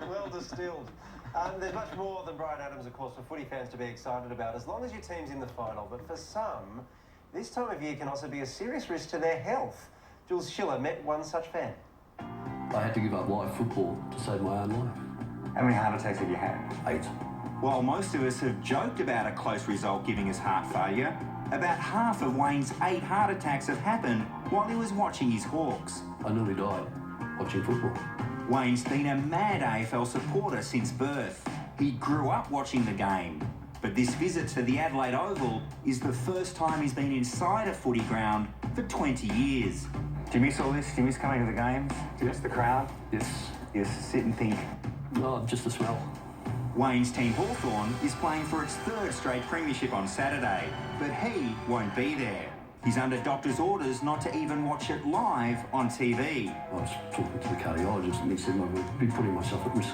Well distilled. There's much more than Bryan Adams, of course, for footy fans to be excited about, as long as your team's in the final. But for some, this time of year can also be a serious risk to their health. Jules Schiller met one such fan. I had to give up live football to save my own life. How many heart attacks have you had? 8. While most of us have joked about a close result giving us heart failure, about half of Wayne's 8 heart attacks have happened while he was watching his Hawks. I nearly died watching football. Wayne's been a mad AFL supporter since birth. He grew up watching the game. But this visit to the Adelaide Oval is the first time he's been inside a footy ground for 20 years. Do you miss all this? Do you miss coming to the games? Do you miss the crowd? Yes. You sit and think. No, just the smell. Wayne's team Hawthorn is playing for its 3rd straight premiership on Saturday, but he won't be there. He's under doctor's orders not to even watch it live on TV. I was talking to the cardiologist and he said I would be putting myself at risk.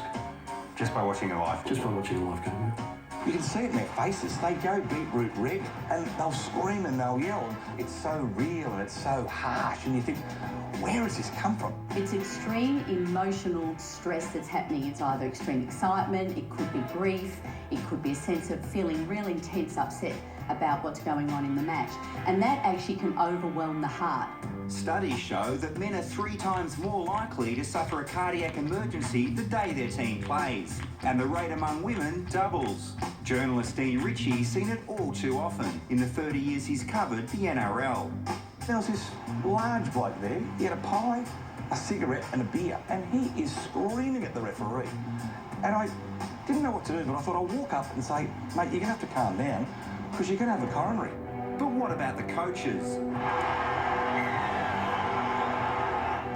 Just by watching a live? Just by watching a live game. You can see it in their faces. They go beetroot red and they'll scream and they'll yell. It's so real and it's so harsh and you think, where has this come from? It's extreme emotional stress that's happening. It's either extreme excitement, it could be grief, it could be a sense of feeling real intense upset about what's going on in the match. And that actually can overwhelm the heart. Studies show that men are 3 times more likely to suffer a cardiac emergency the day their team plays, and the rate among women doubles. Journalist Dean Ritchie's seen it all too often in the 30 years he's covered the NRL. There was this large bloke there. He had a pie, a cigarette and a beer, and he is screaming at the referee. And I didn't know what to do, but I thought I'll walk up and say, mate, you're going to have to calm down because you're going to have a coronary. But what about the coaches?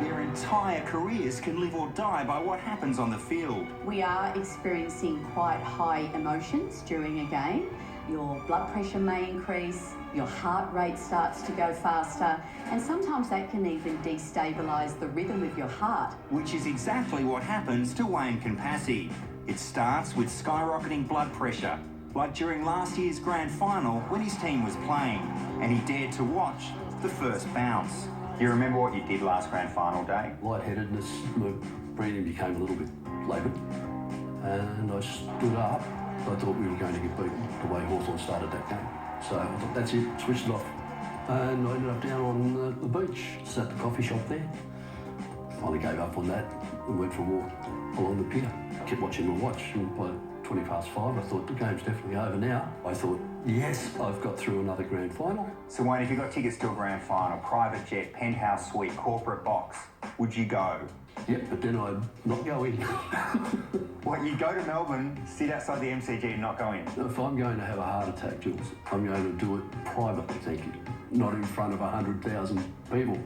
Their entire careers can live or die by what happens on the field. We are experiencing quite high emotions during a game. Your blood pressure may increase, your heart rate starts to go faster, and sometimes that can even destabilise the rhythm of your heart. Which is exactly what happens to Wayne Compassi. It starts with skyrocketing blood pressure, like during last year's grand final when his team was playing, and he dared to watch the first bounce. You remember what you did last grand final day? Lightheadedness, my breathing became a little bit laboured, and I stood up. I thought we were going to get beaten the way Hawthorn started that game. So I thought, that's it, switched it off. And I ended up down on the beach, sat at the coffee shop there. Finally gave up on that and went for a walk along the pier. Kept watching my watch, and by 5:20, I thought the game's definitely over now. I thought, yes, I've got through another grand final. So Wayne, if you got tickets to a grand final, private jet, penthouse suite, corporate box, would you go? Yep, but then I'd not go in. What, you'd go to Melbourne, sit outside the MCG and not go in? If I'm going to have a heart attack, Jules, I'm going to do it privately, thank you. Not in front of 100,000 people.